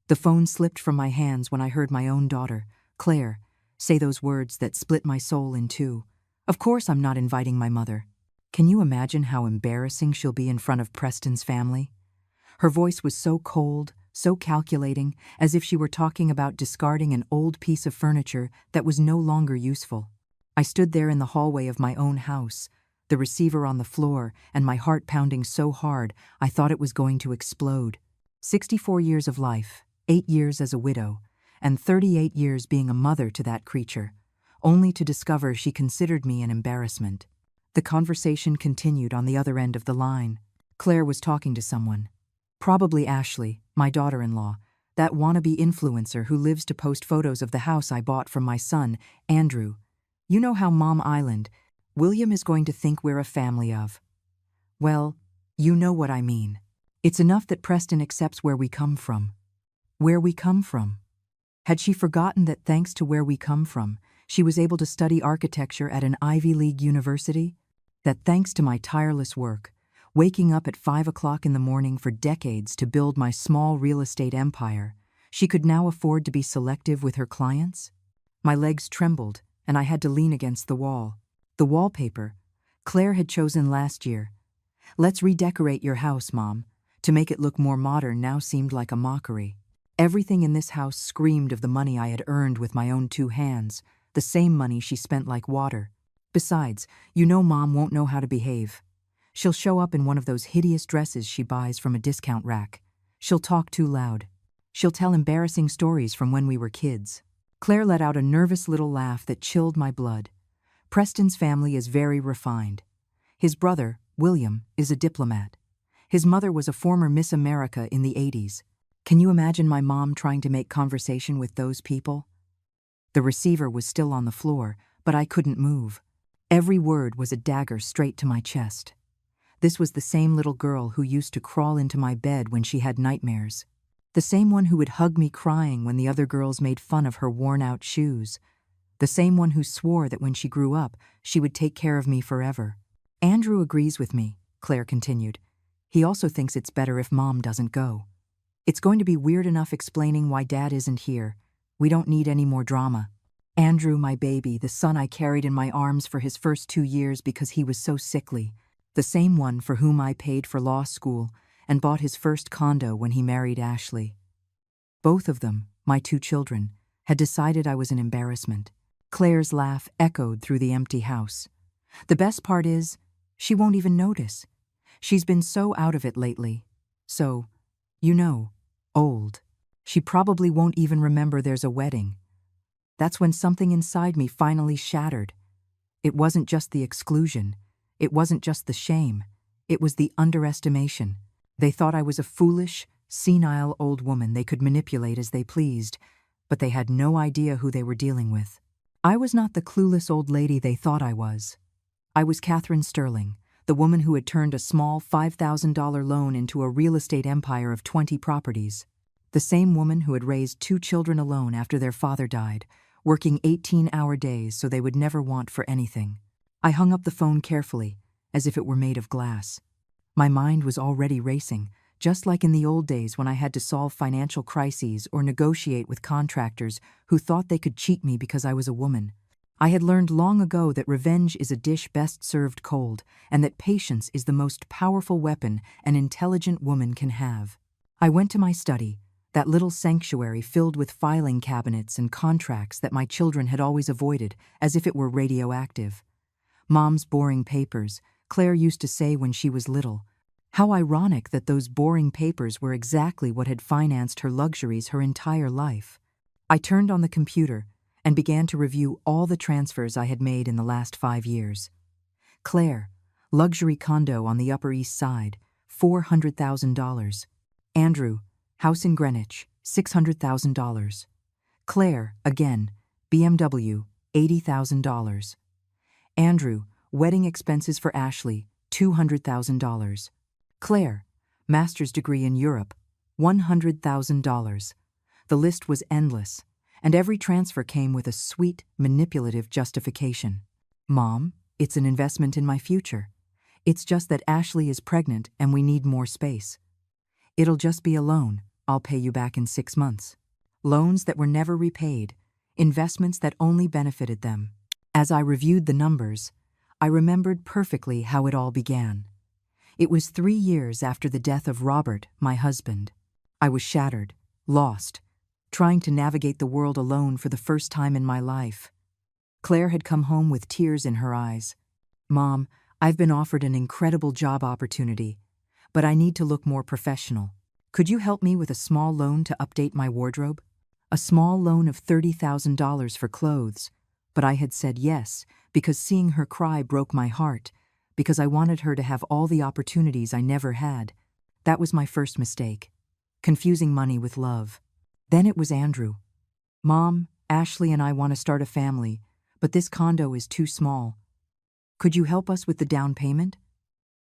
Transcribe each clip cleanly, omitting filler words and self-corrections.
The phone slipped from my hands when I heard my own daughter, Claire, say those words that split my soul in two. Of course I'm not inviting my mother. Can you imagine how embarrassing she'll be in front of Preston's family? Her voice was so cold, so calculating, as if she were talking about discarding an old piece of furniture that was no longer useful. I stood there in the hallway of my own house, the receiver on the floor, and my heart pounding so hard I thought it was going to explode. 64 years of life, 8 years as a widow, and 38 years being a mother to that creature, only to discover she considered me an embarrassment. The conversation continued on the other end of the line. Claire was talking to someone. Probably Ashley, my daughter-in-law, that wannabe influencer who lives to post photos of the house I bought from my son, Andrew. You know how Mom Island, William is going to think we're a family of. Well, you know what I mean. It's enough that Preston accepts where we come from. Where we come from. Had she forgotten that thanks to where we come from, she was able to study architecture at an Ivy League university? That thanks to my tireless work, waking up at 5 o'clock in the morning for decades to build my small real estate empire, she could now afford to be selective with her clients? My legs trembled, and I had to lean against the wall. The wallpaper Claire had chosen last year. "Let's redecorate your house, Mom," to make it look more modern now seemed like a mockery. Everything in this house screamed of the money I had earned with my own 2 hands, the same money she spent like water. Besides, you know Mom won't know how to behave. She'll show up in one of those hideous dresses she buys from a discount rack. She'll talk too loud. She'll tell embarrassing stories from when we were kids. Claire let out a nervous little laugh that chilled my blood. Preston's family is very refined. His brother, William, is a diplomat. His mother was a former Miss America in the 80s. Can you imagine my mom trying to make conversation with those people? The receiver was still on the floor, but I couldn't move. Every word was a dagger straight to my chest. This was the same little girl who used to crawl into my bed when she had nightmares. The same one who would hug me crying when the other girls made fun of her worn-out shoes. The same one who swore that when she grew up, she would take care of me forever. Andrew agrees with me, Claire continued. He also thinks it's better if Mom doesn't go. It's going to be weird enough explaining why Dad isn't here. We don't need any more drama. Andrew, my baby, the son I carried in my arms for his first 2 years because he was so sickly. The same one for whom I paid for law school and bought his first condo when he married Ashley. Both of them, my 2 children, had decided I was an embarrassment. Claire's laugh echoed through the empty house. The best part is, she won't even notice. She's been so out of it lately. So, you know, old. She probably won't even remember there's a wedding. That's when something inside me finally shattered. It wasn't just the exclusion. It wasn't just the shame. It was the underestimation. They thought I was a foolish, senile old woman they could manipulate as they pleased, but they had no idea who they were dealing with. I was not the clueless old lady they thought I was. I was Catherine Sterling, the woman who had turned a small $5,000 loan into a real estate empire of 20 properties. The same woman who had raised 2 children alone after their father died, working 18-hour days so they would never want for anything. I hung up the phone carefully, as if it were made of glass. My mind was already racing, just like in the old days when I had to solve financial crises or negotiate with contractors who thought they could cheat me because I was a woman. I had learned long ago that revenge is a dish best served cold, and that patience is the most powerful weapon an intelligent woman can have. I went to my study, that little sanctuary filled with filing cabinets and contracts that my children had always avoided, as if it were radioactive. Mom's boring papers, Claire used to say when she was little. How ironic that those boring papers were exactly what had financed her luxuries her entire life. I turned on the computer and began to review all the transfers I had made in the last 5 years. Claire, luxury condo on the Upper East Side, $400,000. Andrew, house in Greenwich, $600,000. Claire, again, BMW, $80,000. Andrew, wedding expenses for Ashley, $200,000. Claire, master's degree in Europe, $100,000. The list was endless, and every transfer came with a sweet, manipulative justification. Mom, it's an investment in my future. It's just that Ashley is pregnant and we need more space. It'll just be a loan, I'll pay you back in 6 months. Loans that were never repaid, investments that only benefited them. As I reviewed the numbers, I remembered perfectly how it all began. It was 3 years after the death of Robert, my husband. I was shattered, lost, trying to navigate the world alone for the first time in my life. Claire had come home with tears in her eyes. "Mom, I've been offered an incredible job opportunity, but I need to look more professional. Could you help me with a small loan to update my wardrobe?" A small loan of $30,000 for clothes, but I had said yes because seeing her cry broke my heart, because I wanted her to have all the opportunities I never had. That was my first mistake, confusing money with love. Then it was Andrew. "Mom, Ashley and I want to start a family, but this condo is too small. Could you help us with the down payment?"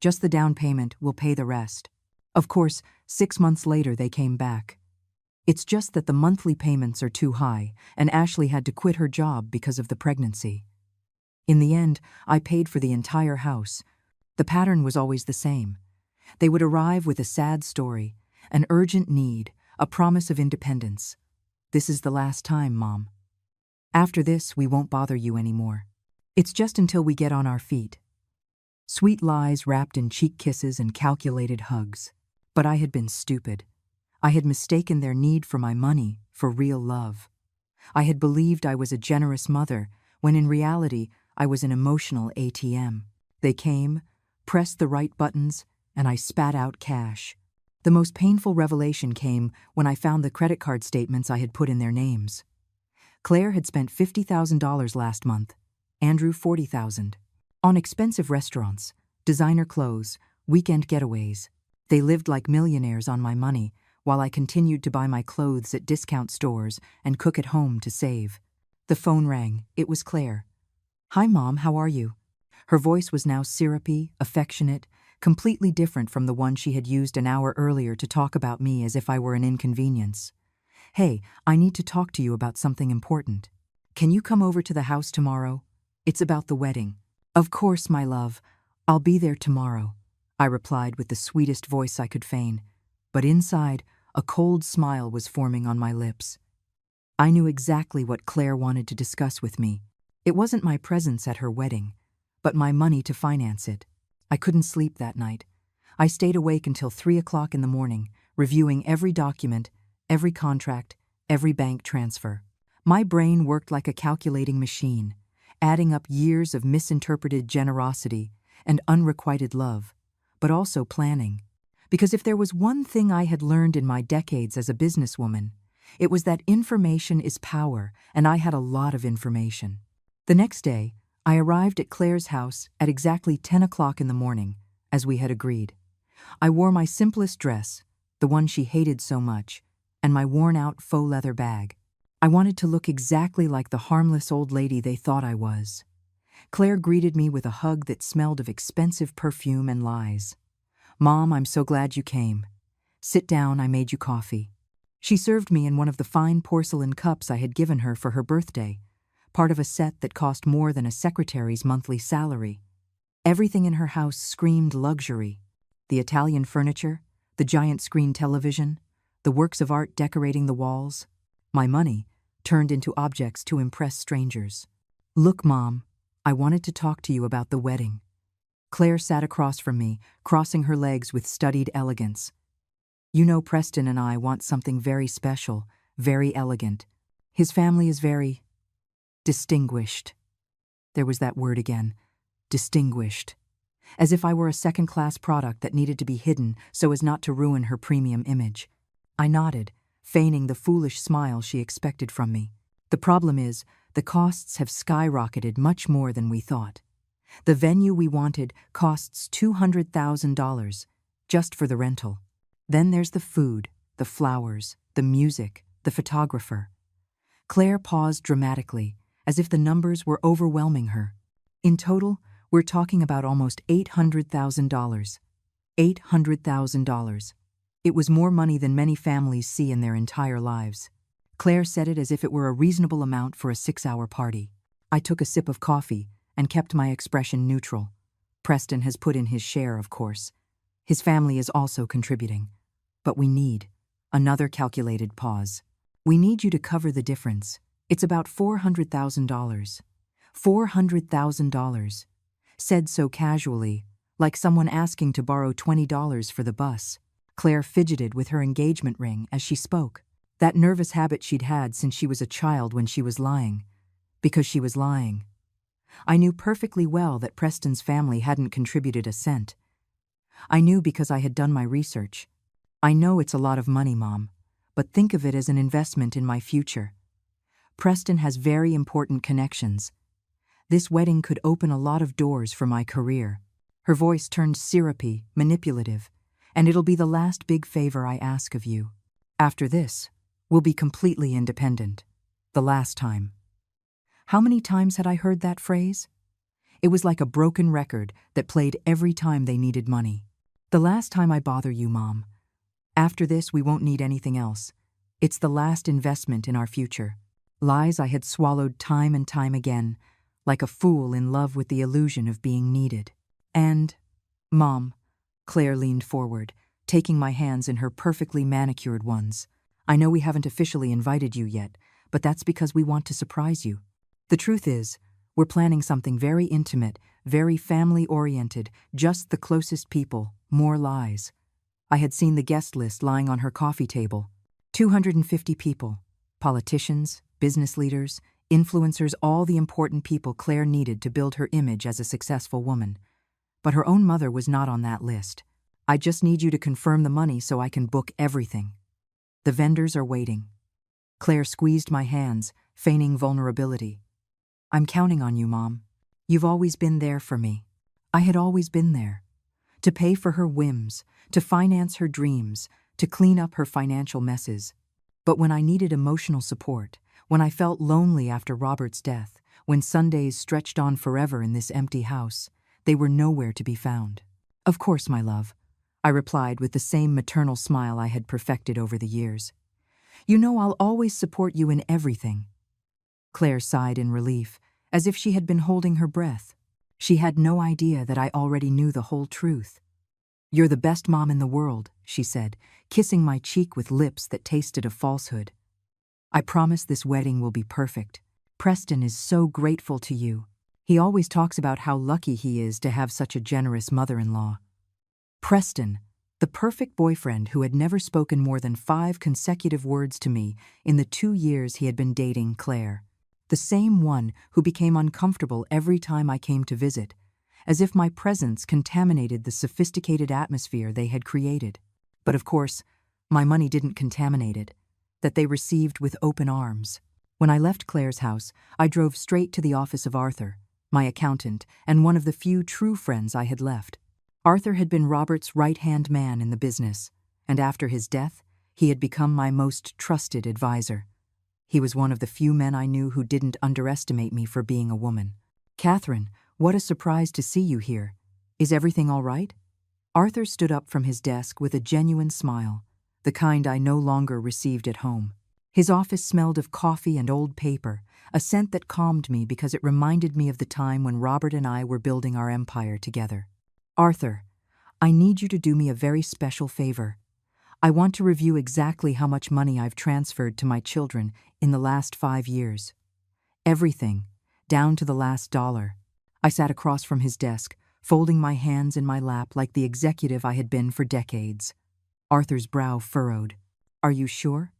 "Just the down payment, we'll pay the rest." Of course, 6 months later they came back. "It's just that the monthly payments are too high, and Ashley had to quit her job because of the pregnancy." In the end, I paid for the entire house. The pattern was always the same. They would arrive with a sad story, an urgent need, a promise of independence. "This is the last time, Mom. After this, we won't bother you anymore. It's just until we get on our feet." Sweet lies wrapped in cheek kisses and calculated hugs. But I had been stupid. I had mistaken their need for my money for real love. I had believed I was a generous mother, when in reality I was an emotional ATM. They came, pressed the right buttons, and I spat out cash. The most painful revelation came when I found the credit card statements I had put in their names. Claire had spent $50,000 last month, Andrew $40,000. On expensive restaurants, designer clothes, weekend getaways. They lived like millionaires on my money, while I continued to buy my clothes at discount stores and cook at home to save. The phone rang. It was Claire. "Hi, Mom, how are you?" Her voice was now syrupy, affectionate, completely different from the one she had used an hour earlier to talk about me as if I were an inconvenience. "Hey, I need to talk to you about something important. Can you come over to the house tomorrow? It's about the wedding." "Of course, my love. I'll be there tomorrow," I replied with the sweetest voice I could feign. But inside, a cold smile was forming on my lips. I knew exactly what Claire wanted to discuss with me. It wasn't my presence at her wedding, but my money to finance it. I couldn't sleep that night. I stayed awake until 3 o'clock in the morning, reviewing every document, every contract, every bank transfer. My brain worked like a calculating machine, adding up years of misinterpreted generosity and unrequited love, but also planning. Because if there was one thing I had learned in my decades as a businesswoman, it was that information is power, and I had a lot of information. The next day, I arrived at Claire's house at exactly 10 o'clock in the morning, as we had agreed. I wore my simplest dress, the one she hated so much, and my worn-out faux leather bag. I wanted to look exactly like the harmless old lady they thought I was. Claire greeted me with a hug that smelled of expensive perfume and lies. "Mom, I'm so glad you came. Sit down, I made you coffee." She served me in one of the fine porcelain cups I had given her for her birthday, part of a set that cost more than a secretary's monthly salary. Everything in her house screamed luxury. The Italian furniture, the giant screen television, the works of art decorating the walls. My money turned into objects to impress strangers. "Look, Mom, I wanted to talk to you about the wedding." Claire sat across from me, crossing her legs with studied elegance. "You know Preston and I want something very special, very elegant. His family is very distinguished." There was that word again, distinguished. As if I were a second-class product that needed to be hidden so as not to ruin her premium image. I nodded, feigning the foolish smile she expected from me. "The problem is, the costs have skyrocketed much more than we thought. The venue we wanted costs $200,000 just for the rental. Then there's the food, the flowers, the music, the photographer." Claire paused dramatically, as if the numbers were overwhelming her. "In total, we're talking about almost $800,000. $800,000. It was more money than many families see in their entire lives. Claire said it as if it were a reasonable amount for a 6-hour party. I took a sip of coffee and kept my expression neutral. Preston has put in his share, of course. His family is also contributing. But we need Another calculated pause. We need you to cover the difference. It's about $400,000. $400,000. Said so casually, like someone asking to borrow $20 for the bus. Claire fidgeted with her engagement ring as she spoke. That nervous habit she'd had since she was a child when she was lying. Because she was lying. I knew perfectly well that Preston's family hadn't contributed a cent. I knew because I had done my research. I know it's a lot of money, Mom, but think of it as an investment in my future. Preston has very important connections. This wedding could open a lot of doors for my career. Her voice turned syrupy, manipulative, and it'll be the last big favor I ask of you. After this, we'll be completely independent. The last time. How many times had I heard that phrase? It was like a broken record that played every time they needed money. The last time I bother you, Mom. After this, we won't need anything else. It's the last investment in our future. Lies I had swallowed time and time again, like a fool in love with the illusion of being needed. And, Mom, Claire leaned forward, taking my hands in her perfectly manicured ones. I know we haven't officially invited you yet, but that's because we want to surprise you. The truth is, we're planning something very intimate, very family-oriented, just the closest people, more lies. I had seen the guest list lying on her coffee table. 250 people. Politicians, business leaders, influencers, all the important people Claire needed to build her image as a successful woman. But her own mother was not on that list. I just need you to confirm the money so I can book everything. The vendors are waiting. Claire squeezed my hands, feigning vulnerability. I'm counting on you, Mom. You've always been there for me. I had always been there. To pay for her whims, to finance her dreams, to clean up her financial messes. But when I needed emotional support, when I felt lonely after Robert's death, when Sundays stretched on forever in this empty house, they were nowhere to be found. Of course, my love, I replied with the same maternal smile I had perfected over the years. You know I'll always support you in everything. Claire sighed in relief, as if she had been holding her breath. She had no idea that I already knew the whole truth. You're the best mom in the world, she said, kissing my cheek with lips that tasted of falsehood. I promise this wedding will be perfect. Preston is so grateful to you. He always talks about how lucky he is to have such a generous mother-in-law. Preston, the perfect boyfriend who had never spoken more than 5 consecutive words to me in the 2 years he had been dating Claire. The same one who became uncomfortable every time I came to visit, as if my presence contaminated the sophisticated atmosphere they had created. But of course, my money didn't contaminate it, that they received with open arms. When I left Claire's house, I drove straight to the office of Arthur, my accountant, and one of the few true friends I had left. Arthur had been Robert's right-hand man in the business, and after his death, he had become my most trusted advisor. He was one of the few men I knew who didn't underestimate me for being a woman. Catherine, what a surprise to see you here. Is everything all right? Arthur stood up from his desk with a genuine smile, the kind I no longer received at home. His office smelled of coffee and old paper, a scent that calmed me because it reminded me of the time when Robert and I were building our empire together. Arthur, I need you to do me a very special favor. I want to review exactly how much money I've transferred to my children in the last 5 years. Everything, down to the last dollar. I sat across from his desk, folding my hands in my lap like the executive I had been for decades. Arthur's brow furrowed. Are you sure?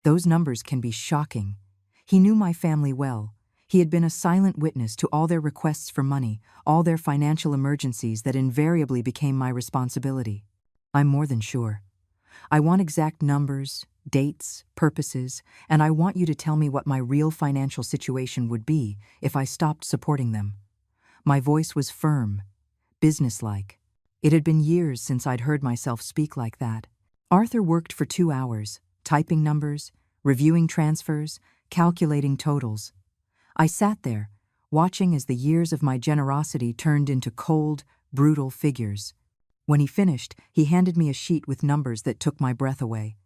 Those numbers can be shocking. He knew my family well. He had been a silent witness to all their requests for money, all their financial emergencies that invariably became my responsibility. I'm more than sure. I want exact numbers, dates, purposes, and I want you to tell me what my real financial situation would be if I stopped supporting them. My voice was firm, businesslike. It had been years since I'd heard myself speak like that. Arthur worked for 2 hours, typing numbers, reviewing transfers, calculating totals. I sat there, watching as the years of my generosity turned into cold, brutal figures. When he finished, he handed me a sheet with numbers that took my breath away.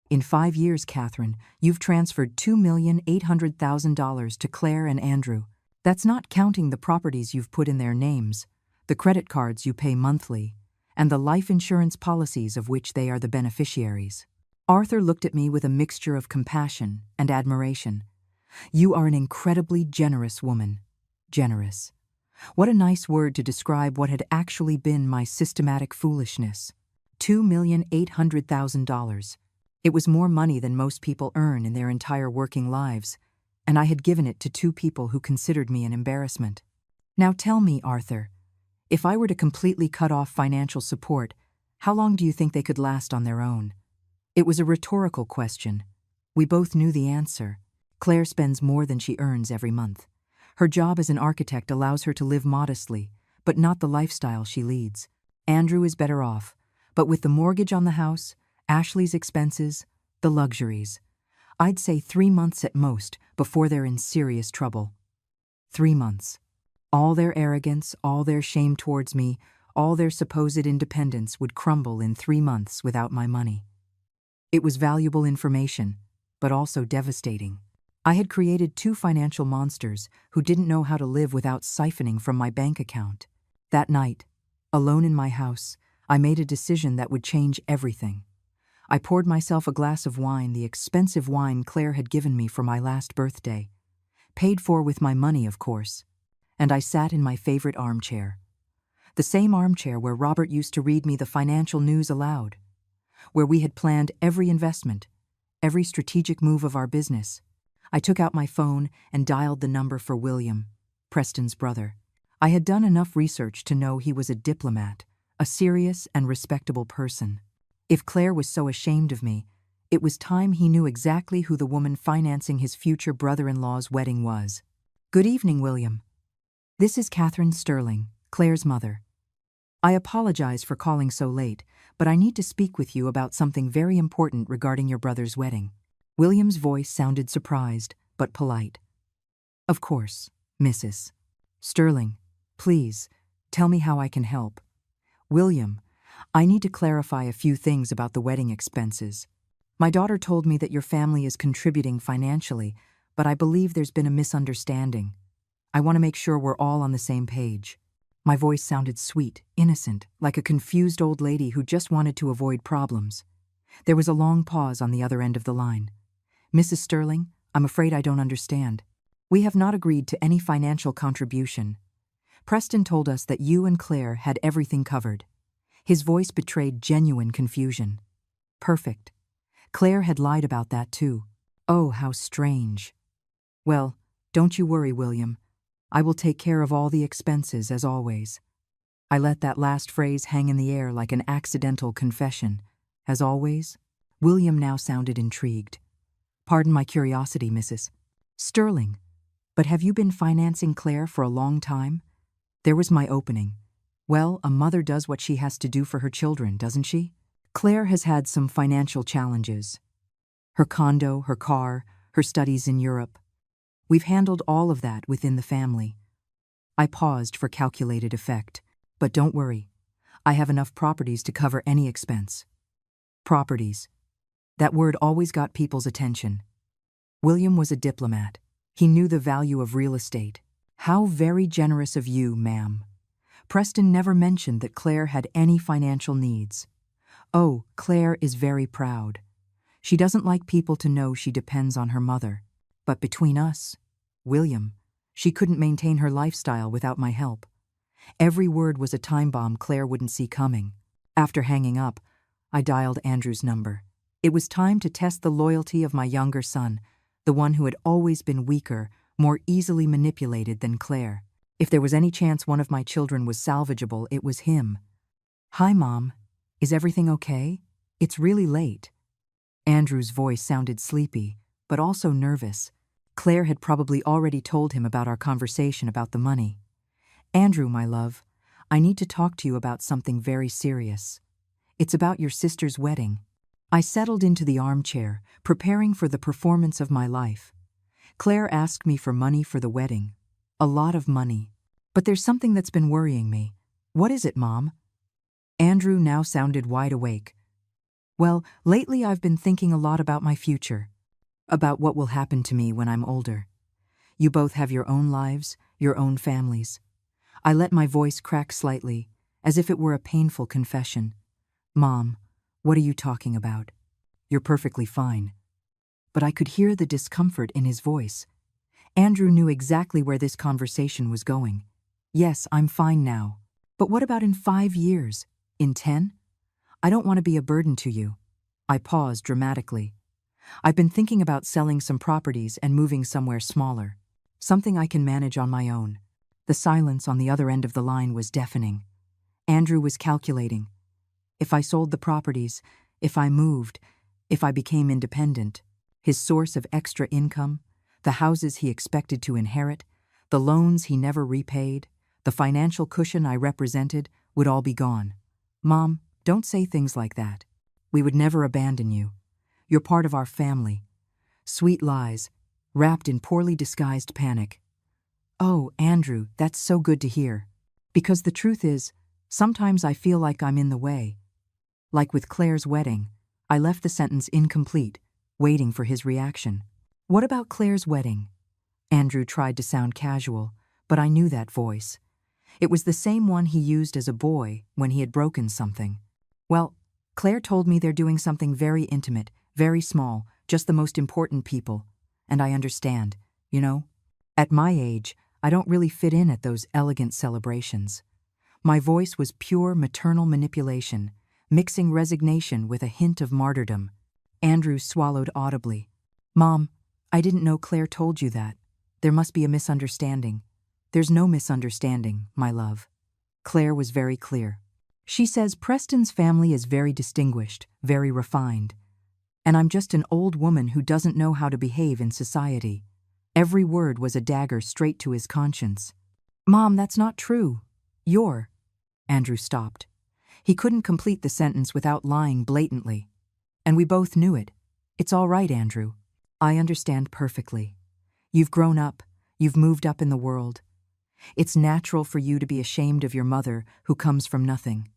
In 5 years, Catherine, you've transferred $2,800,000 to Claire and Andrew. That's not counting the properties you've put in their names, the credit cards you pay monthly, and the life insurance policies of which they are the beneficiaries. Arthur looked at me with a mixture of compassion and admiration. You are an incredibly generous woman. Generous. What a nice word to describe what had actually been my systematic foolishness. $2,800,000. It was more money than most people earn in their entire working lives, and I had given it to two people who considered me an embarrassment. Now tell me, Arthur, if I were to completely cut off financial support, how long do you think they could last on their own? It was a rhetorical question. We both knew the answer. Claire spends more than she earns every month. Her job as an architect allows her to live modestly, but not the lifestyle she leads. Andrew is better off, but with the mortgage on the house, Ashley's expenses, the luxuries, I'd say 3 months at most before they're in serious trouble. 3 months. All their arrogance, all their shame towards me, all their supposed independence would crumble in 3 months without my money. It was valuable information, but also devastating. I had created two financial monsters who didn't know how to live without siphoning from my bank account. That night, alone in my house, I made a decision that would change everything. I poured myself a glass of wine, the expensive wine Claire had given me for my last birthday. Paid for with my money, of course. And I sat in my favorite armchair. The same armchair where Robert used to read me the financial news aloud. Where we had planned every investment, every strategic move of our business. I took out my phone and dialed the number for William, Preston's brother. I had done enough research to know he was a diplomat, a serious and respectable person. If Claire was so ashamed of me, it was time he knew exactly who the woman financing his future brother-in-law's wedding was. Good evening, William. This is Catherine Sterling, Claire's mother. I apologize for calling so late, but I need to speak with you about something very important regarding your brother's wedding. William's voice sounded surprised, but polite. Of course, Mrs. Sterling. Please, tell me how I can help. William, I need to clarify a few things about the wedding expenses. My daughter told me that your family is contributing financially, but I believe there's been a misunderstanding. I want to make sure we're all on the same page. My voice sounded sweet, innocent, like a confused old lady who just wanted to avoid problems. There was a long pause on the other end of the line. Mrs. Sterling, I'm afraid I don't understand. We have not agreed to any financial contribution. Preston told us that you and Claire had everything covered. His voice betrayed genuine confusion. Perfect. Claire had lied about that too. Oh, how strange. Well, don't you worry, William. I will take care of all the expenses, as always. I let that last phrase hang in the air like an accidental confession. As always? William now sounded intrigued. Pardon my curiosity, Mrs. Sterling, but have you been financing Claire for a long time? There was my opening. Well, a mother does what she has to do for her children, doesn't she? Claire has had some financial challenges. Her condo, her car, her studies in Europe. We've handled all of that within the family. I paused for calculated effect. But don't worry. I have enough properties to cover any expense. Properties. That word always got people's attention. William was a diplomat. He knew the value of real estate. How very generous of you, ma'am. Preston never mentioned that Claire had any financial needs. Oh, Claire is very proud. She doesn't like people to know she depends on her mother. But between us, William, she couldn't maintain her lifestyle without my help. Every word was a time bomb Claire wouldn't see coming. After hanging up, I dialed Andrew's number. It was time to test the loyalty of my younger son, the one who had always been weaker, more easily manipulated than Claire. If there was any chance one of my children was salvageable, it was him. Hi, Mom. Is everything okay? It's really late. Andrew's voice sounded sleepy, but also nervous. Claire had probably already told him about our conversation about the money. Andrew, my love, I need to talk to you about something very serious. It's about your sister's wedding. I settled into the armchair, preparing for the performance of my life. Claire asked me for money for the wedding. A lot of money. But there's something that's been worrying me. What is it, Mom? Andrew now sounded wide awake. Well, lately I've been thinking a lot about my future. About what will happen to me when I'm older. You both have your own lives, your own families. I let my voice crack slightly, as if it were a painful confession. Mom, what are you talking about? You're perfectly fine. But I could hear the discomfort in his voice. Andrew knew exactly where this conversation was going. Yes, I'm fine now. But what about in 5 years? In 10? I don't want to be a burden to you. I paused dramatically. I've been thinking about selling some properties and moving somewhere smaller. Something I can manage on my own. The silence on the other end of the line was deafening. Andrew was calculating. If I sold the properties, if I moved, if I became independent, his source of extra income, the houses he expected to inherit, the loans he never repaid, the financial cushion I represented would all be gone. Mom, don't say things like that. We would never abandon you. You're part of our family. Sweet lies, wrapped in poorly disguised panic. Oh, Andrew, that's so good to hear. Because the truth is, sometimes I feel like I'm in the way. Like with Claire's wedding, I left the sentence incomplete, waiting for his reaction. What about Claire's wedding? Andrew tried to sound casual, but I knew that voice. It was the same one he used as a boy when he had broken something. Well, Claire told me they're doing something very intimate, very small, just the most important people. And I understand, you know? At my age, I don't really fit in at those elegant celebrations. My voice was pure maternal manipulation, mixing resignation with a hint of martyrdom. Andrew swallowed audibly. Mom, I didn't know Claire told you that. There must be a misunderstanding. There's no misunderstanding, my love. Claire was very clear. She says Preston's family is very distinguished, very refined. And I'm just an old woman who doesn't know how to behave in society. Every word was a dagger straight to his conscience. Mom, that's not true. You're... Andrew stopped. He couldn't complete the sentence without lying blatantly. And we both knew it. It's all right, Andrew. I understand perfectly. You've grown up. You've moved up in the world. It's natural for you to be ashamed of your mother who comes from nothing.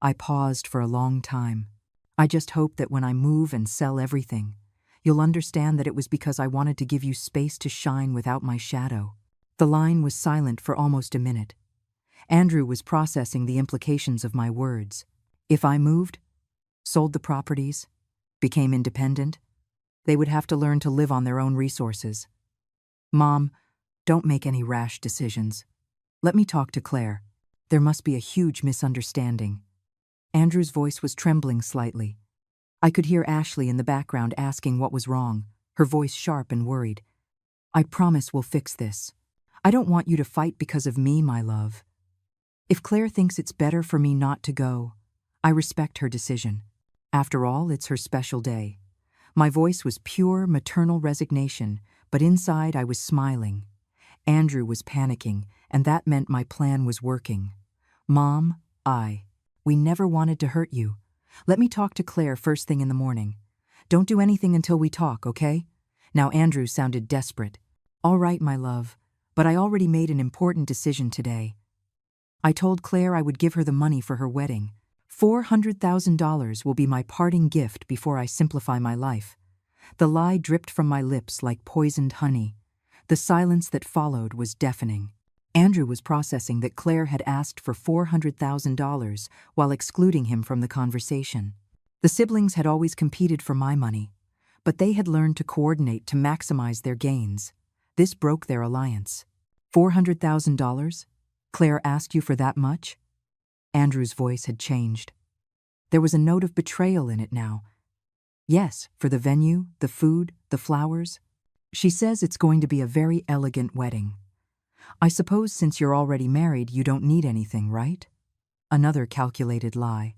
I paused for a long time. I just hope that when I move and sell everything, you'll understand that it was because I wanted to give you space to shine without my shadow. The line was silent for almost a minute. Andrew was processing the implications of my words. If I moved, sold the properties, became independent, they would have to learn to live on their own resources. Mom, don't make any rash decisions. Let me talk to Claire. There must be a huge misunderstanding. Andrew's voice was trembling slightly. I could hear Ashley in the background asking what was wrong, her voice sharp and worried. I promise we'll fix this. I don't want you to fight because of me, my love. If Claire thinks it's better for me not to go, I respect her decision. After all, it's her special day. My voice was pure maternal resignation, but inside I was smiling. Andrew was panicking, and that meant my plan was working. Mom, we never wanted to hurt you. Let me talk to Claire first thing in the morning. Don't do anything until we talk, okay? Now Andrew sounded desperate. All right, my love, but I already made an important decision today. I told Claire I would give her the money for her wedding. $400,000 will be my parting gift before I simplify my life. The lie dripped from my lips like poisoned honey. The silence that followed was deafening. Andrew was processing that Claire had asked for $400,000 while excluding him from the conversation. The siblings had always competed for my money, but they had learned to coordinate to maximize their gains. This broke their alliance. $400,000? Claire asked you for that much? Andrew's voice had changed. There was a note of betrayal in it now. Yes, for the venue, the food, the flowers. She says it's going to be a very elegant wedding. I suppose since you're already married, you don't need anything, right? Another calculated lie.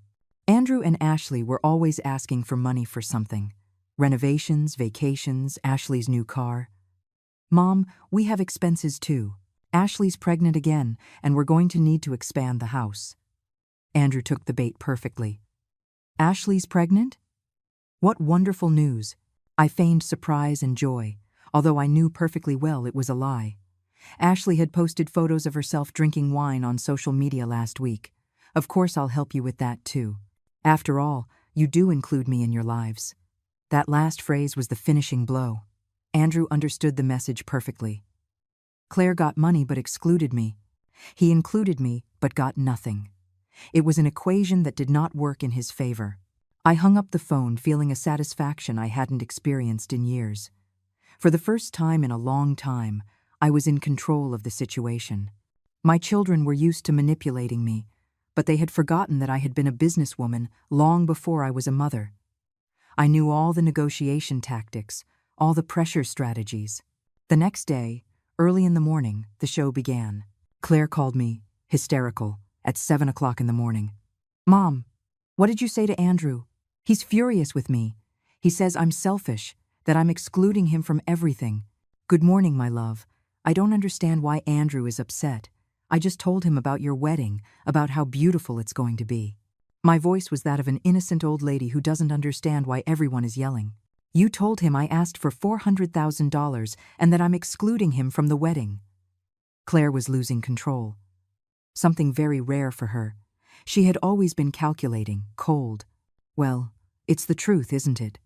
Andrew and Ashley were always asking for money for something. Renovations, vacations, Ashley's new car. Mom, we have expenses too. Ashley's pregnant again, and we're going to need to expand the house. Andrew took the bait perfectly. Ashley's pregnant? What wonderful news. I feigned surprise and joy, although I knew perfectly well it was a lie. Ashley had posted photos of herself drinking wine on social media last week. Of course I'll help you with that too. After all, you do include me in your lives. That last phrase was the finishing blow. Andrew understood the message perfectly. Claire got money but excluded me. He included me but got nothing. It was an equation that did not work in his favor. I hung up the phone feeling a satisfaction I hadn't experienced in years. For the first time in a long time, I was in control of the situation. My children were used to manipulating me, but they had forgotten that I had been a businesswoman long before I was a mother. I knew all the negotiation tactics, all the pressure strategies. The next day, early in the morning, the show began. Claire called me, hysterical, at 7 o'clock in the morning. "Mom, what did you say to Andrew? He's furious with me. He says I'm selfish, that I'm excluding him from everything. Good morning, my love. I don't understand why Andrew is upset. I just told him about your wedding, about how beautiful it's going to be." My voice was that of an innocent old lady who doesn't understand why everyone is yelling. "You told him I asked for $400,000 and that I'm excluding him from the wedding." Claire was losing control. Something very rare for her. She had always been calculating, cold. "Well, it's the truth, isn't it?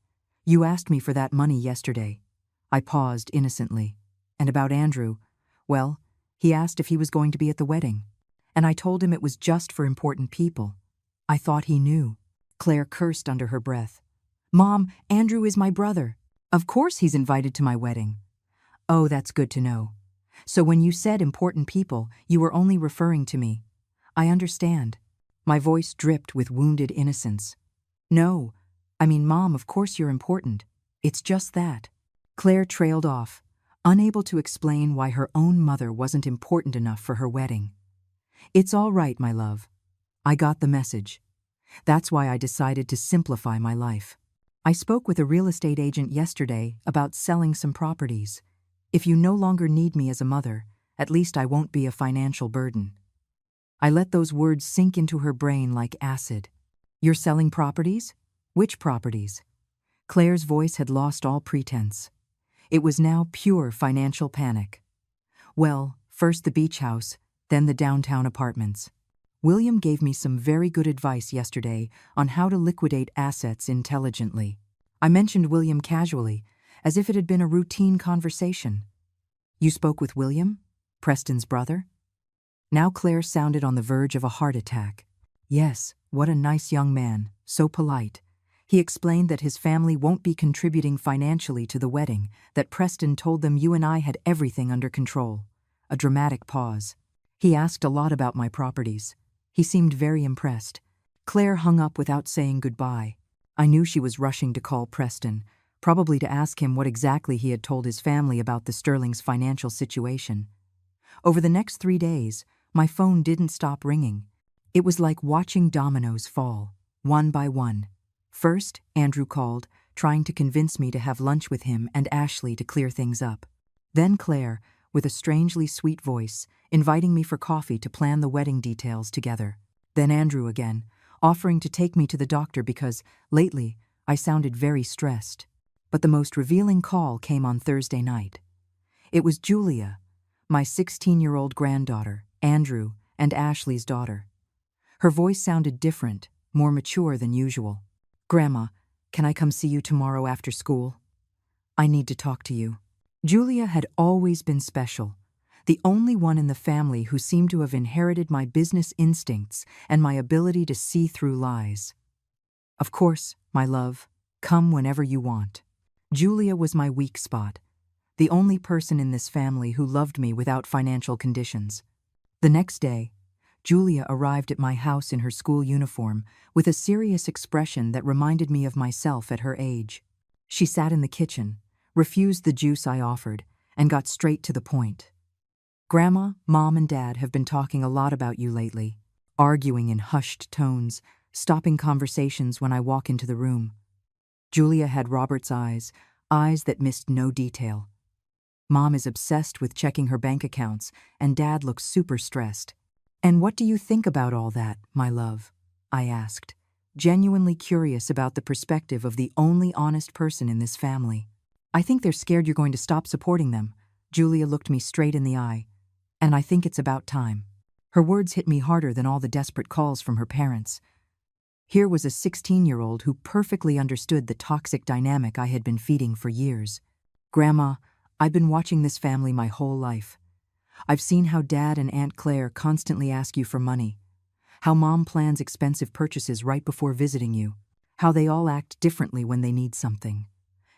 You asked me for that money yesterday." I paused innocently. "And about Andrew, well, he asked if he was going to be at the wedding. And I told him it was just for important people. I thought he knew." Claire cursed under her breath. "Mom, Andrew is my brother. Of course he's invited to my wedding." "Oh, that's good to know. So when you said important people, you were only referring to me. I understand." My voice dripped with wounded innocence. "No, I mean, Mom, of course you're important. It's just that." Claire trailed off, unable to explain why her own mother wasn't important enough for her wedding. "It's all right, my love. I got the message. That's why I decided to simplify my life. I spoke with a real estate agent yesterday about selling some properties. If you no longer need me as a mother, at least I won't be a financial burden." I let those words sink into her brain like acid. "You're selling properties? Which properties?" Claire's voice had lost all pretense. It was now pure financial panic. "Well, first the beach house, then the downtown apartments. William gave me some very good advice yesterday on how to liquidate assets intelligently." I mentioned William casually, as if it had been a routine conversation. "You spoke with William? Preston's brother?" Now Claire sounded on the verge of a heart attack. "Yes, what a nice young man, so polite. He explained that his family won't be contributing financially to the wedding, that Preston told them you and I had everything under control." A dramatic pause. "He asked a lot about my properties. He seemed very impressed." Claire hung up without saying goodbye. I knew she was rushing to call Preston, probably to ask him what exactly he had told his family about the Sterlings' financial situation. Over the next 3 days, my phone didn't stop ringing. It was like watching dominoes fall, one by one. First, Andrew called, trying to convince me to have lunch with him and Ashley to clear things up. Then Claire, with a strangely sweet voice, inviting me for coffee to plan the wedding details together. Then Andrew again, offering to take me to the doctor because, lately, I sounded very stressed. But the most revealing call came on Thursday night. It was Julia, my 16-year-old granddaughter, Andrew, and Ashley's daughter. Her voice sounded different, more mature than usual. "Grandma, can I come see you tomorrow after school? I need to talk to you." Julia had always been special, the only one in the family who seemed to have inherited my business instincts and my ability to see through lies. "Of course, my love, come whenever you want." Julia was my weak spot, the only person in this family who loved me without financial conditions. The next day, Julia arrived at my house in her school uniform with a serious expression that reminded me of myself at her age. She sat in the kitchen, refused the juice I offered, and got straight to the point. "Grandma, Mom, and Dad have been talking a lot about you lately," arguing in hushed tones, stopping conversations when I walk into the room. Julia had Robert's eyes that missed no detail. Mom is obsessed with checking her bank accounts, and Dad looks super stressed. "And what do you think about all that, my love?" I asked, genuinely curious about the perspective of the only honest person in this family. "I think they're scared you're going to stop supporting them." Julia looked me straight in the eye. "And I think it's about time." Her words hit me harder than all the desperate calls from her parents. Here was a 16-year-old who perfectly understood the toxic dynamic I had been feeding for years. "Grandma, I've been watching this family my whole life. I've seen how Dad and Aunt Claire constantly ask you for money, how Mom plans expensive purchases right before visiting you, how they all act differently when they need something.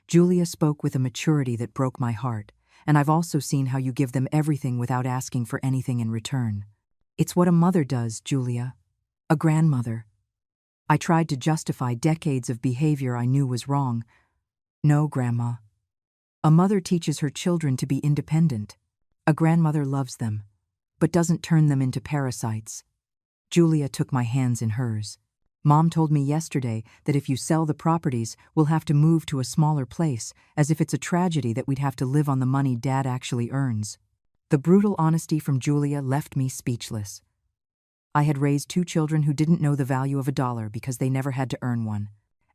Julia spoke with a maturity that broke my heart, and I've also seen how you give them everything without asking for anything in return. It's what a mother does, Julia. A grandmother. I tried to justify decades of behavior I knew was wrong. No, Grandma. A mother teaches her children to be independent. A grandmother loves them, but doesn't turn them into parasites. Julia took my hands in hers. Mom told me yesterday that if you sell the properties, we'll have to move to a smaller place, as if it's a tragedy that we'd have to live on the money Dad actually earns. The brutal honesty from Julia left me speechless. I had raised 2 children who didn't know the value of $1 because they never had to earn one.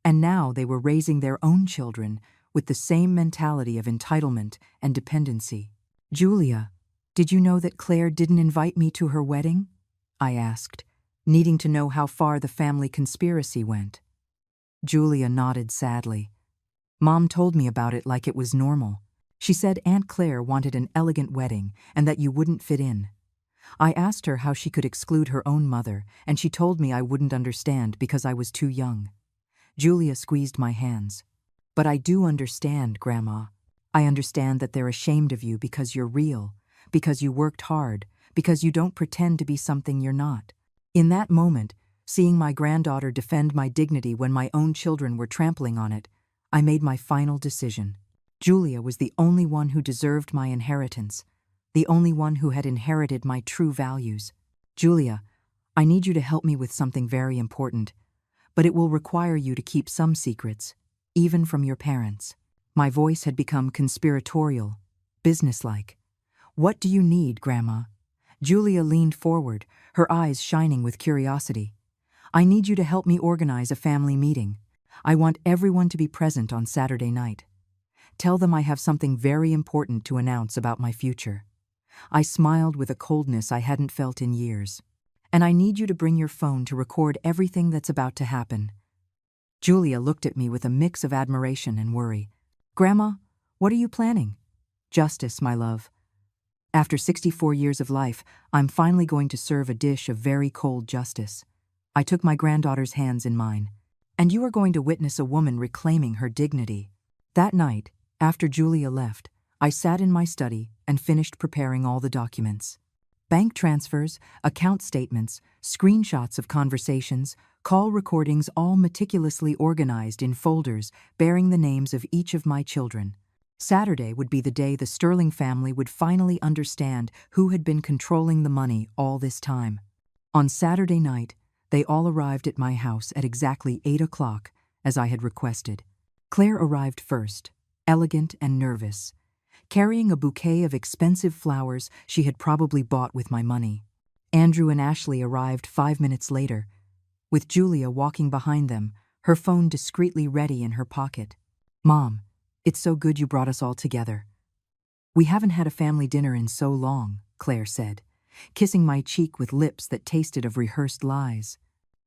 And now they were raising their own children with the same mentality of entitlement and dependency. Julia, did you know that Claire didn't invite me to her wedding? I asked, needing to know how far the family conspiracy went. Julia nodded sadly. Mom told me about it like it was normal. She said Aunt Claire wanted an elegant wedding and that you wouldn't fit in. I asked her how she could exclude her own mother, and she told me I wouldn't understand because I was too young. Julia squeezed my hands. But I do understand, Grandma. I understand that they're ashamed of you because you're real, because you worked hard, because you don't pretend to be something you're not. In that moment, seeing my granddaughter defend my dignity when my own children were trampling on it, I made my final decision. Julia was the only one who deserved my inheritance, the only one who had inherited my true values. Julia, I need you to help me with something very important, but it will require you to keep some secrets, even from your parents. My voice had become conspiratorial, businesslike. What do you need, Grandma? Julia leaned forward, her eyes shining with curiosity. I need you to help me organize a family meeting. I want everyone to be present on Saturday night. Tell them I have something very important to announce about my future. I smiled with a coldness I hadn't felt in years. And I need you to bring your phone to record everything that's about to happen. Julia looked at me with a mix of admiration and worry. Grandma, what are you planning? Justice, my love. After 64 years of life, I'm finally going to serve a dish of very cold justice. I took my granddaughter's hands in mine. And you are going to witness a woman reclaiming her dignity. That night, after Julia left, I sat in my study and finished preparing all the documents. Bank transfers, account statements, screenshots of conversations, call recordings, all meticulously organized in folders bearing the names of each of my children. Saturday would be the day the Sterling family would finally understand who had been controlling the money all this time. On Saturday night, they all arrived at my house at exactly 8 o'clock, as I had requested. Claire arrived first, elegant and nervous, carrying a bouquet of expensive flowers she had probably bought with my money. Andrew and Ashley arrived 5 minutes later, with Julia walking behind them, her phone discreetly ready in her pocket. Mom, it's so good you brought us all together. We haven't had a family dinner in so long, Claire said, kissing my cheek with lips that tasted of rehearsed lies.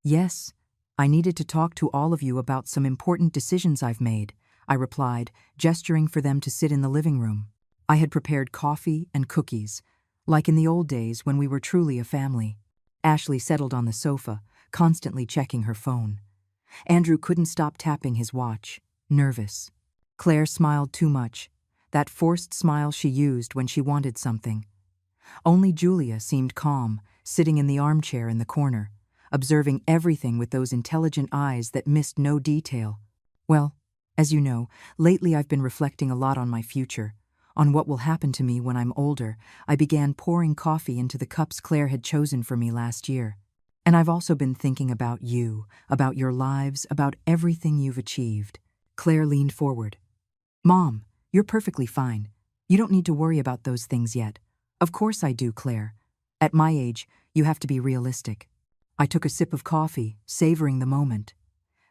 Yes, I needed to talk to all of you about some important decisions I've made, I replied, gesturing for them to sit in the living room. I had prepared coffee and cookies, like in the old days when we were truly a family. Ashley settled on the sofa, constantly checking her phone. Andrew couldn't stop tapping his watch, nervous. Claire smiled too much, that forced smile she used when she wanted something. Only Julia seemed calm, sitting in the armchair in the corner, observing everything with those intelligent eyes that missed no detail. Well, as you know, lately I've been reflecting a lot on my future, on what will happen to me when I'm older. I began pouring coffee into the cups Claire had chosen for me last year. And I've also been thinking about you, about your lives, about everything you've achieved. Claire leaned forward. Mom, you're perfectly fine. You don't need to worry about those things yet. Of course I do, Claire. At my age, you have to be realistic. I took a sip of coffee, savoring the moment.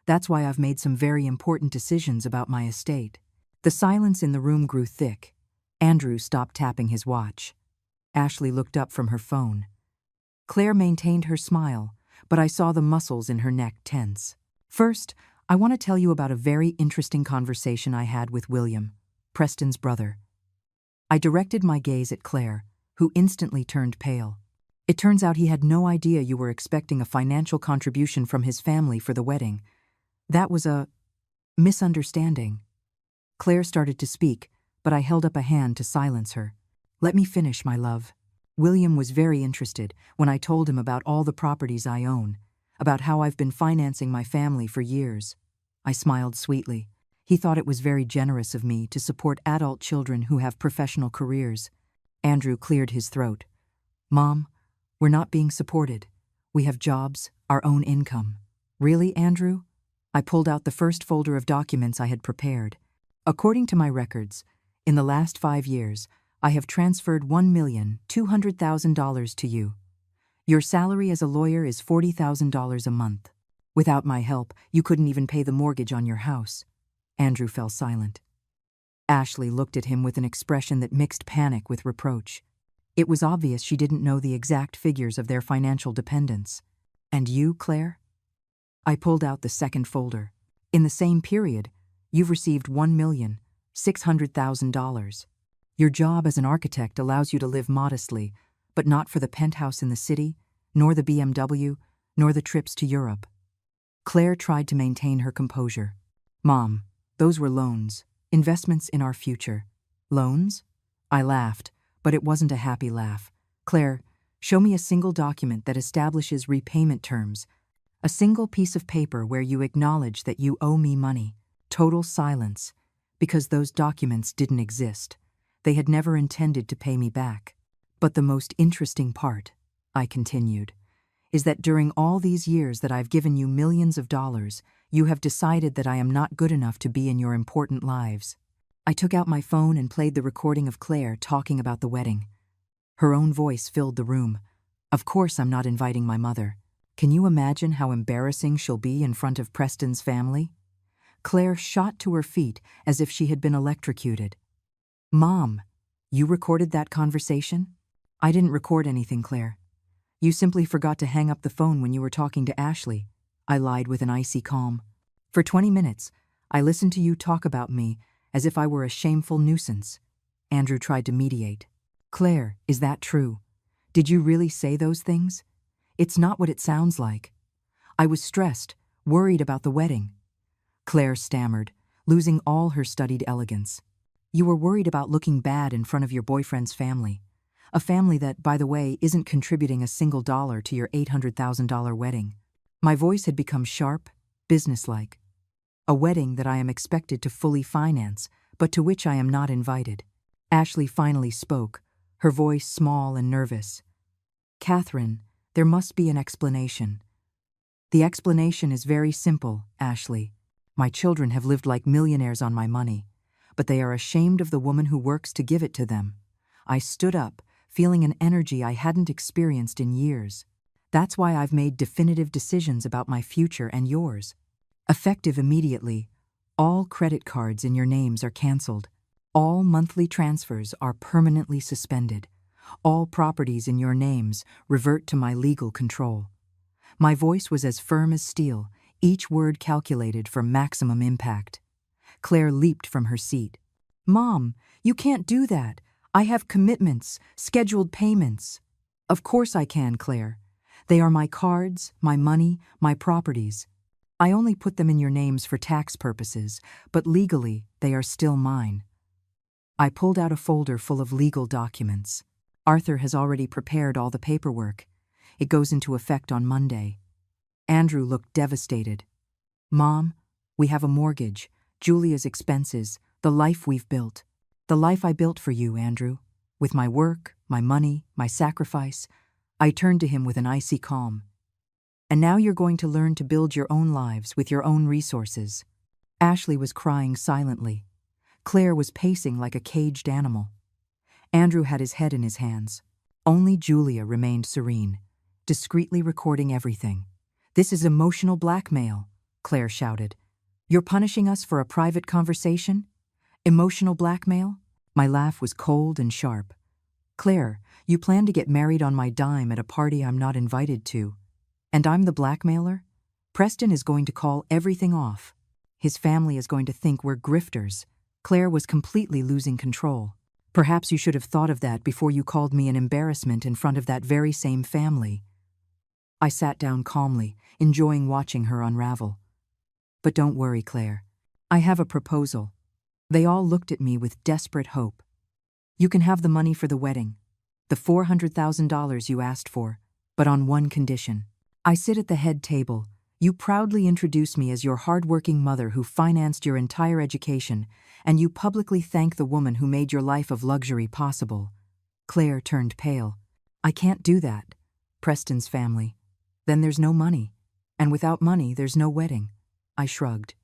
That's why I've made some very important decisions about my estate. The silence in the room grew thick. Andrew stopped tapping his watch. Ashley looked up from her phone. Claire maintained her smile, but I saw the muscles in her neck tense. First, I want to tell you about a very interesting conversation I had with William, Preston's brother. I directed my gaze at Claire, who instantly turned pale. It turns out he had no idea you were expecting a financial contribution from his family for the wedding. That was a misunderstanding. Claire started to speak, but I held up a hand to silence her. Let me finish, my love. William was very interested when I told him about all the properties I own, about how I've been financing my family for years. I smiled sweetly. He thought it was very generous of me to support adult children who have professional careers. Andrew cleared his throat. Mom, we're not being supported. We have jobs, our own income. Really, Andrew? I pulled out the first folder of documents I had prepared. According to my records, in the last 5 years, I have transferred $1,200,000 to you. Your salary as a lawyer is $40,000 a month. Without my help, you couldn't even pay the mortgage on your house. Andrew fell silent. Ashley looked at him with an expression that mixed panic with reproach. It was obvious she didn't know the exact figures of their financial dependence. And you, Claire? I pulled out the second folder. In the same period, you've received $1,600,000. Your job as an architect allows you to live modestly, but not for the penthouse in the city, nor the BMW, nor the trips to Europe. Claire tried to maintain her composure. Mom, those were loans, investments in our future. Loans? I laughed, but it wasn't a happy laugh. Claire, show me a single document that establishes repayment terms. A single piece of paper where you acknowledge that you owe me money. Total silence, because those documents didn't exist. They had never intended to pay me back. But the most interesting part, I continued, is that during all these years that I've given you millions of dollars, you have decided that I am not good enough to be in your important lives. I took out my phone and played the recording of Claire talking about the wedding. Her own voice filled the room. Of course I'm not inviting my mother. Can you imagine how embarrassing she'll be in front of Preston's family? Claire shot to her feet as if she had been electrocuted. Mom, you recorded that conversation? I didn't record anything, Claire. You simply forgot to hang up the phone when you were talking to Ashley, I lied with an icy calm. For 20 minutes, I listened to you talk about me as if I were a shameful nuisance. Andrew tried to mediate. Claire, is that true? Did you really say those things? It's not what it sounds like. I was stressed, worried about the wedding. Claire stammered, losing all her studied elegance. You were worried about looking bad in front of your boyfriend's family. A family that, by the way, isn't contributing a single dollar to your $800,000 wedding. My voice had become sharp, businesslike. A wedding that I am expected to fully finance, but to which I am not invited. Ashley finally spoke, her voice small and nervous. Catherine, there must be an explanation. The explanation is very simple, Ashley. My children have lived like millionaires on my money, but they are ashamed of the woman who works to give it to them. I stood up, feeling an energy I hadn't experienced in years. That's why I've made definitive decisions about my future and yours. Effective immediately, all credit cards in your names are canceled. All monthly transfers are permanently suspended. All properties in your names revert to my legal control. My voice was as firm as steel, each word calculated for maximum impact. Claire leaped from her seat. Mom, you can't do that. I have commitments, scheduled payments. Of course I can, Claire. They are my cards, my money, my properties. I only put them in your names for tax purposes, but legally they are still mine. I pulled out a folder full of legal documents. Arthur has already prepared all the paperwork. It goes into effect on Monday. Andrew looked devastated. Mom, we have a mortgage, Julia's expenses, the life we've built. The life I built for you, Andrew. With my work, my money, my sacrifice. I turned to him with an icy calm. And now you're going to learn to build your own lives with your own resources. Ashley was crying silently. Claire was pacing like a caged animal. Andrew had his head in his hands. Only Julia remained serene, discreetly recording everything. This is emotional blackmail, Claire shouted. You're punishing us for a private conversation? Emotional blackmail? My laugh was cold and sharp. Claire, you plan to get married on my dime at a party I'm not invited to. And I'm the blackmailer? Preston is going to call everything off. His family is going to think we're grifters. Claire was completely losing control. Perhaps you should have thought of that before you called me an embarrassment in front of that very same family. I sat down calmly, enjoying watching her unravel. But don't worry, Claire. I have a proposal. They all looked at me with desperate hope. You can have the money for the wedding, the $400,000 you asked for, but on one condition. I sit at the head table. You proudly introduce me as your hard-working mother who financed your entire education, and you publicly thank the woman who made your life of luxury possible. Claire turned pale. I can't do that. Preston's family. Then there's no money. And without money, there's no wedding. I shrugged.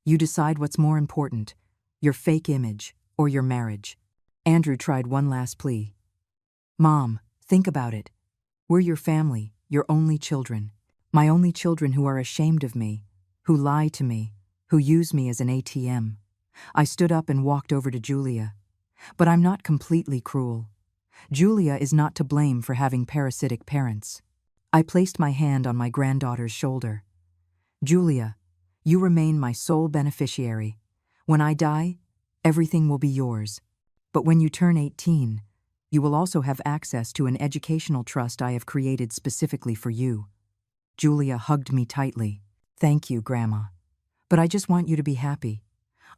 You decide what's more important, your fake image or your marriage. Andrew tried one last plea. Mom, think about it. We're your family, your only children. My only children who are ashamed of me, who lie to me, who use me as an ATM. I stood up and walked over to Julia. But I'm not completely cruel. Julia is not to blame for having parasitic parents. I placed my hand on my granddaughter's shoulder. Julia, you remain my sole beneficiary. When I die, everything will be yours. But when you turn 18, you will also have access to an educational trust I have created specifically for you. Julia hugged me tightly. Thank you, Grandma. But I just want you to be happy.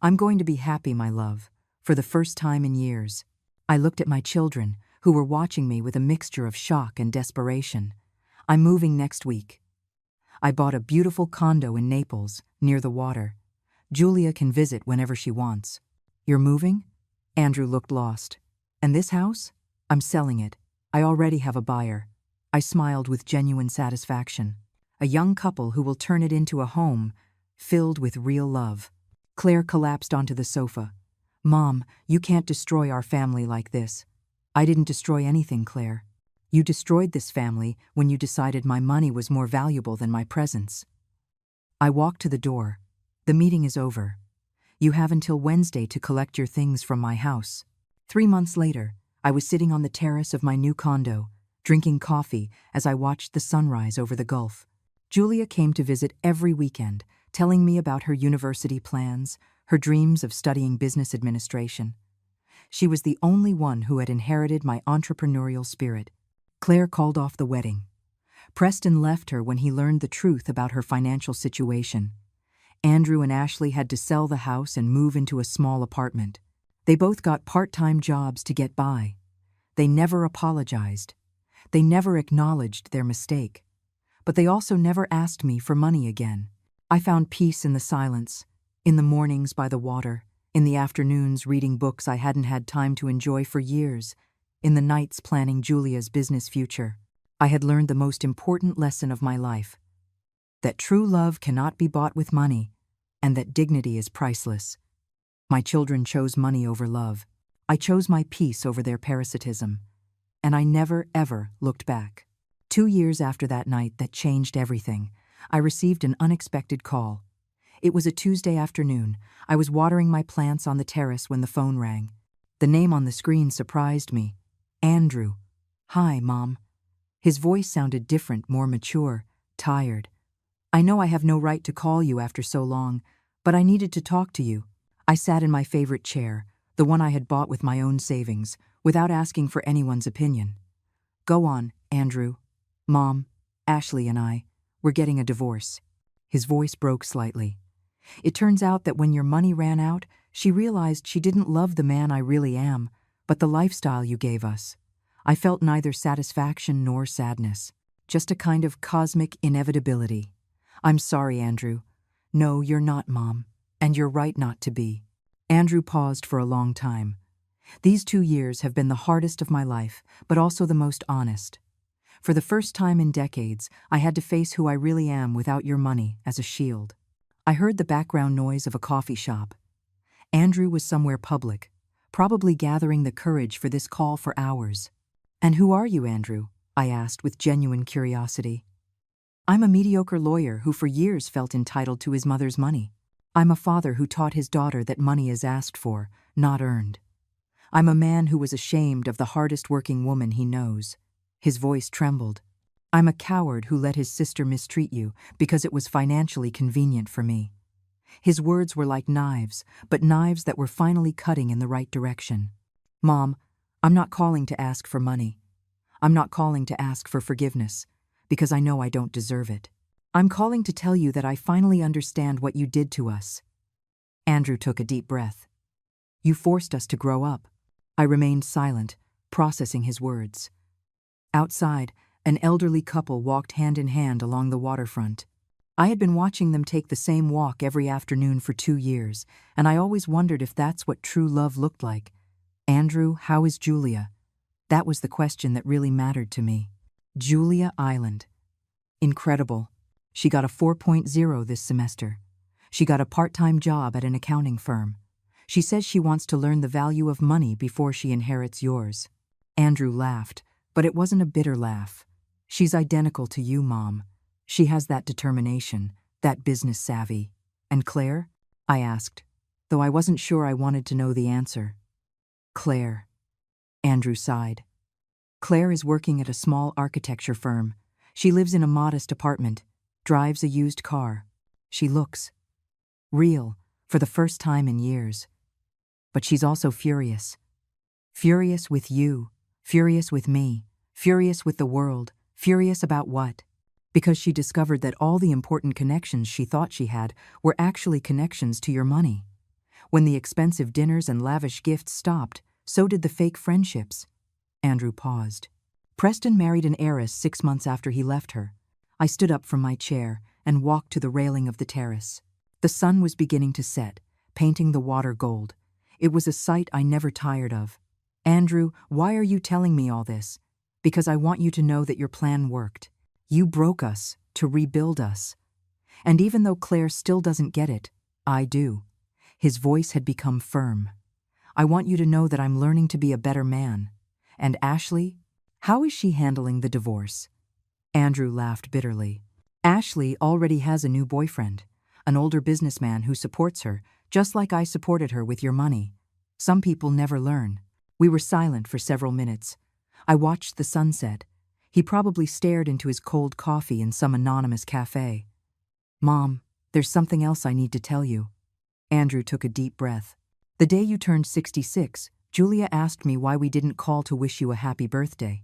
I'm going to be happy, my love, for the first time in years. I looked at my children, who were watching me with a mixture of shock and desperation. I'm moving next week. I bought a beautiful condo in Naples, near the water. Julia can visit whenever she wants. You're moving? Andrew looked lost. And this house? I'm selling it. I already have a buyer. I smiled with genuine satisfaction. A young couple who will turn it into a home filled with real love. Claire collapsed onto the sofa. Mom, you can't destroy our family like this. I didn't destroy anything, Claire. You destroyed this family when you decided my money was more valuable than my presence. I walked to the door. The meeting is over. You have until Wednesday to collect your things from my house. 3 months later, I was sitting on the terrace of my new condo, drinking coffee as I watched the sunrise over the Gulf. Julia came to visit every weekend, telling me about her university plans, her dreams of studying business administration. She was the only one who had inherited my entrepreneurial spirit. Claire called off the wedding. Preston left her when he learned the truth about her financial situation. Andrew and Ashley had to sell the house and move into a small apartment. They both got part-time jobs to get by. They never apologized. They never acknowledged their mistake. But they also never asked me for money again. I found peace in the silence, in the mornings by the water, in the afternoons reading books I hadn't had time to enjoy for years, in the nights planning Julia's business future. I had learned the most important lesson of my life, that true love cannot be bought with money, and that dignity is priceless. My children chose money over love. I chose my peace over their parasitism, and I never, ever looked back. 2 years after that night that changed everything, I received an unexpected call. It was a Tuesday afternoon. I was watering my plants on the terrace when the phone rang. The name on the screen surprised me. Andrew. Hi, Mom. His voice sounded different, more mature, tired. I know I have no right to call you after so long, but I needed to talk to you. I sat in my favorite chair, the one I had bought with my own savings, without asking for anyone's opinion. Go on, Andrew. Mom, Ashley and I, we're getting a divorce. His voice broke slightly. It turns out that when your money ran out, she realized she didn't love the man I really am, but the lifestyle you gave us. I felt neither satisfaction nor sadness, just a kind of cosmic inevitability. I'm sorry, Andrew. No, you're not, Mom, and you're right not to be. Andrew paused for a long time. These 2 years have been the hardest of my life, but also the most honest. For the first time in decades, I had to face who I really am without your money as a shield. I heard the background noise of a coffee shop. Andrew was somewhere public, probably gathering the courage for this call for hours. And who are you, Andrew? I asked with genuine curiosity. I'm a mediocre lawyer who for years felt entitled to his mother's money. I'm a father who taught his daughter that money is asked for, not earned. I'm a man who was ashamed of the hardest working woman he knows. His voice trembled. I'm a coward who let his sister mistreat you because it was financially convenient for me. His words were like knives, but knives that were finally cutting in the right direction. Mom, I'm not calling to ask for money. I'm not calling to ask for forgiveness, because I know I don't deserve it. I'm calling to tell you that I finally understand what you did to us." Andrew took a deep breath. "You forced us to grow up." I remained silent, processing his words. Outside, an elderly couple walked hand in hand along the waterfront. I had been watching them take the same walk every afternoon for 2 years, and I always wondered if that's what true love looked like. "Andrew, how is Julia?" That was the question that really mattered to me. Julia Island. Incredible. She got a 4.0 this semester. She got a part-time job at an accounting firm. She says she wants to learn the value of money before she inherits yours. Andrew laughed, but it wasn't a bitter laugh. "She's identical to you, Mom. She has that determination, that business savvy." "And Claire?" I asked, though I wasn't sure I wanted to know the answer. "Claire." Andrew sighed. "Claire is working at a small architecture firm. She lives in a modest apartment, drives a used car. She looks real for the first time in years. But she's also furious. Furious with you, furious with me, furious with the world, furious about what? Because she discovered that all the important connections she thought she had were actually connections to your money. When the expensive dinners and lavish gifts stopped, so did the fake friendships." Andrew paused. "Preston married an heiress 6 months after he left her." I stood up from my chair and walked to the railing of the terrace. The sun was beginning to set, painting the water gold. It was a sight I never tired of. "Andrew, why are you telling me all this?" "Because I want you to know that your plan worked. You broke us to rebuild us. And even though Claire still doesn't get it, I do." His voice had become firm. "I want you to know that I'm learning to be a better man. And Ashley, how is she handling the divorce?" Andrew laughed bitterly. "Ashley already has a new boyfriend, an older businessman who supports her, just like I supported her with your money. Some people never learn." We were silent for several minutes. I watched the sunset. He probably stared into his cold coffee in some anonymous cafe. "Mom, there's something else I need to tell you." Andrew took a deep breath. "The day you turned 66, Julia asked me why we didn't call to wish you a happy birthday.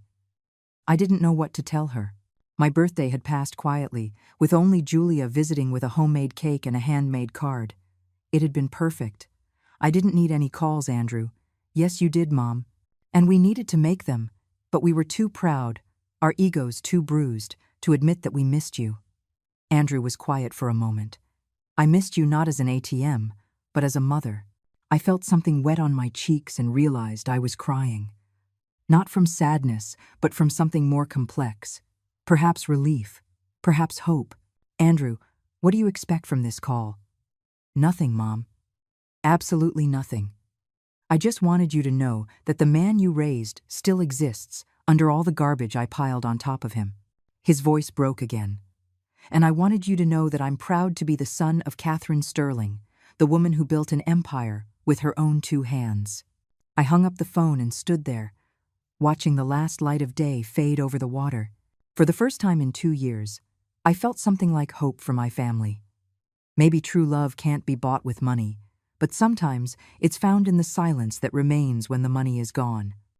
I didn't know what to tell her. My birthday had passed quietly, with only Julia visiting with a homemade cake and a handmade card. It had been perfect. I didn't need any calls, Andrew. Yes, you did, Mom. And we needed to make them, but we were too proud, our egos too bruised, to admit that we missed you." Andrew was quiet for a moment. "I missed you not as an ATM, but as a mother." I felt something wet on my cheeks and realized I was crying. Not from sadness, but from something more complex. Perhaps relief, perhaps hope. "Andrew, what do you expect from this call?" "Nothing, Mom. Absolutely nothing. I just wanted you to know that the man you raised still exists under all the garbage I piled on top of him." His voice broke again. "And I wanted you to know that I'm proud to be the son of Catherine Sterling, the woman who built an empire with her own 2 hands." I hung up the phone and stood there, watching the last light of day fade over the water. For the first time in 2 years, I felt something like hope for my family. Maybe true love can't be bought with money, but sometimes it's found in the silence that remains when the money is gone.